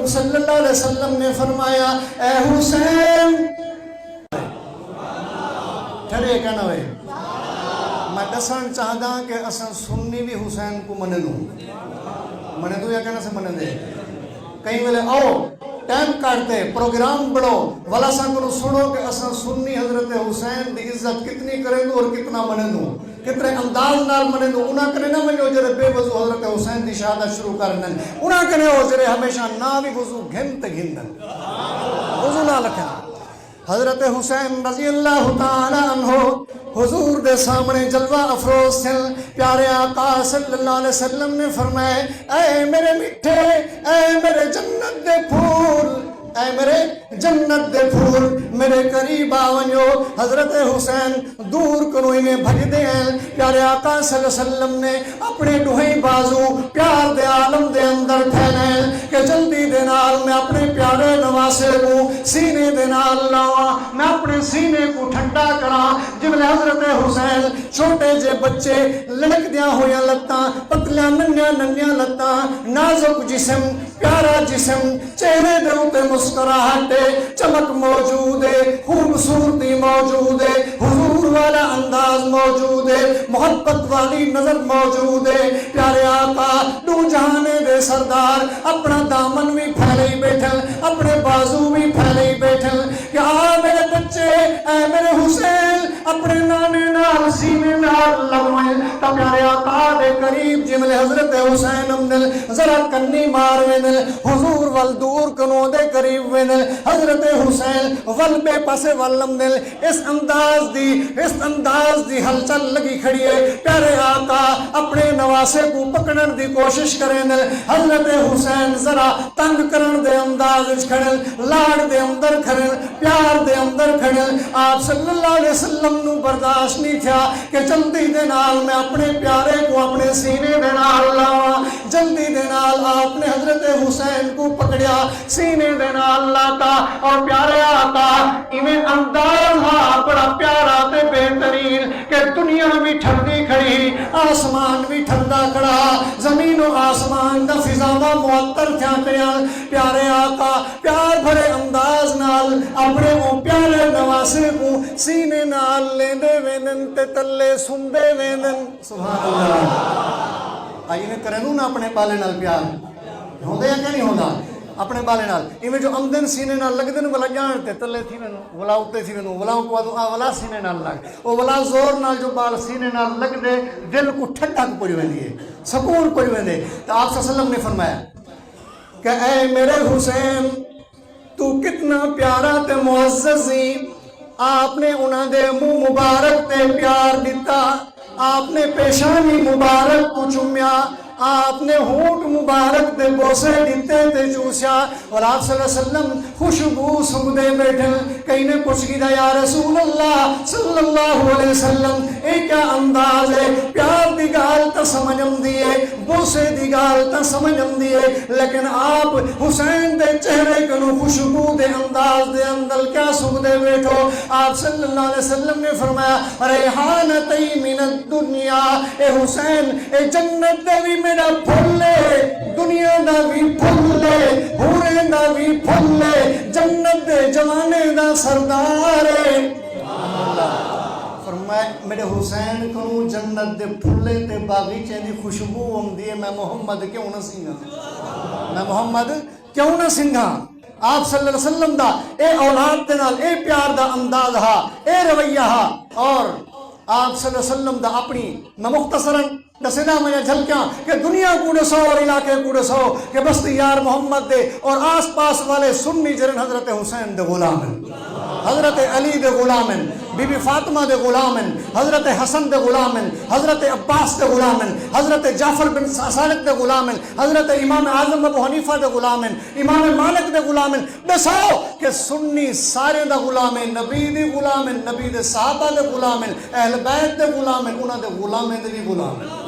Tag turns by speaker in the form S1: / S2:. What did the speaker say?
S1: صلی اللہ علیہ وسلم نے فرمایا اے حسین ٹھڑے کہنا ہوئے میں دسن چاہتا کہ اساں سنی بھی حسین کو منے دوں یا کہنا سے منے دے کہیں ویلے آؤ ٹائم کاٹتے پروگرام بڑھو والا سا کو سنو کہ اساں سنی حضرت حسین دی عزت کتنی کریں دوں اور کتنا منے دوں کتنے انداز نال منے دوں انہاں کنے نہ منو جرے بے وضو حضرت حسین دی شہادت شروع کرنن انہاں کنے ہو جرے ہمیشہ نہ بھی وضو گھندن وضو نہ لکھن حضرت حسین رضی اللہ تعالیٰ عنہ حضور دے سامنے جلوہ افروز تھے پیارے آقا صلی اللہ علیہ وسلم نے فرمائے اے میرے میٹھے اے میرے جنت دے پھول اے میرے جنت دے پھول میرے قریب آونیو حضرت حسین دور کنو انہیں بھج دے ہیں پیارے آقا صلی اللہ علیہ وسلم نے اپنے ڈوہیں بازو پیار دے عالم دے اندر پھیلے کہ جلدی دے نال میں اپنے پیارے نواسے کو سینے دے نال لاؤں میں اپنے سینے کو ٹھنڈا کرا جب حضرت حسین چھوٹے جے بچے لڑک دیا ہویا لگتا پتلیاں ننیاں لگتا نازک جسم پیارا جسم چہرے دے اوپر مسکراہٹ چمک موجود ہے خوبصورتی موجود ہے حضور والا انداز موجود ہے محبت والی نظر موجود ہے پیارے آقا دو جہانے دے سردار اپنا دامن بھی پھیلے ہی بیٹھل اپنے بازو بھی پھیلے ہی بیٹھل کہ آ میرے بچے اے میرے حسین اپنے نانے نال سینے نال لگوئے تا پیارے آقا دے قریب جملے حضرت حسین امدل ذرا کنی مار ویندل حضور والدور کنو دے قریب ویندل حضرت حسین ول بے پاسے والم دل اس انداز دی ہلچل لگی کھڑی ہے پیارے آقا اپنے نواسے کو پکڑن دی کوشش کریں دل حضرت حسین ذرا تنگ کرن دے انداز کھڑن لاڑ دے اندر کھڑن پیار دے اندر کھڑن آپ صلی اللہ علیہ وسلم نو برداشت نہیں تھا کہ جلدی دے نال میں اپنے پیارے کو اپنے سینے دے نال لاواں جلدی دے نال آپ نے حضرت حسین کو پکڑیا سینے دے نال لاتا اور پیارے آقا انہیں انداز ہاں بڑا پیارا تے بہترین کہ دنیا بھی ٹھنڈی کھڑی آسمان بھی ٹھنڈا کھڑا زمین و آسمان دا فضاوا معطر تھیا پیارے آقا پیار بھرے انداز نال اپنے وہ پیارے نواسے کو سینے نال لیندے ویندن تے تلے سندے ویندن سبحان اللہ آئیے کرنوں نا اپنے بالے نال پیار ہوندے یا کہ نہیں ہوندا اپنے بالے نال ایویں جو امدن سینے نال لگ دن ولا جان تے تلے تھی وینو ولا اوتے تھی وینو ولا کو ولا سینے نال لگ او ولا زور نال جو بال سینے نال لگ دے دل کو ٹھنڈا پڑی ویندی ہے سکون پڑی ویندے تو آپ صلی اللہ علیہ وسلم نے فرمایا کہ اے میرے حسین تو کتنا پیارا تے معزز ہی آپ نے انہاں دے منہ مبارک تے پیار دیتا آپ نے پیشانی مبارک کو چومیا آپ نے ہونٹ مبارک دے بوسے دیتے تے چوسیا اور آپ صلی اللہ علیہ وسلم خوشبو سمدے بیٹھل کہیں نے پوچھ گیا یا رسول اللہ صلی اللہ علیہ وسلم اے کیا انداز ہے پیار دی گال تا سمجھم دیئے بوسے دی گال تا سمجھم دیئے لیکن آپ حسین دے چہرے کنو خوشبو دے انداز دے اندل کیا سمدے بیٹھو آپ صلی اللہ علیہ وسلم نے فرمایا ریحانتی من الدنیا اے حسین اے جنت دے بھی میرا پھولے دنیا دا بھی پھولے ہورے دا بھی پھولے جنت دے جوانے دا سردار فرمائے میرے حسین کو جنت دے پھولے تے باغیچے دی خوشبو ہوندی ہے میں محمد کیوں نہ سنگھا میں محمد کیوں نہ سنگھا آپ صلی اللہ علیہ وسلم دا اے اولاد دے نال اے پیار دا انداز ہا اے رویہ ہا اور آپ صلی اللہ علیہ وسلم دا اپنی میں مختصراً دسنا مجھے جھلکیاں کہ دنیا کوڑے سو اور علاقے کوڑے سو کہ بستی یار محمد دے اور آس پاس والے سنی جرن حضرت حسین دے غلام ہیں حضرت علی دے غلام ہیں بی بی فاطمہ دے غلام ہیں حضرت حسن دے غلام ہیں حضرت عباس دے غلام ہیں حضرت جعفر بن صادق دے غلام ہیں حضرت امام اعظم ابو حنیفہ دے غلام ہیں امام مالک دے غلام ہیں بساؤ کہ سنی سارے دا غلام ہیں نبی دے غلام ہیں نبی دے صحابہ دے غلام ہیں اہل بیت دے غلام ہیں انہاں دے غلام ہیں دے بھی غلام ہیں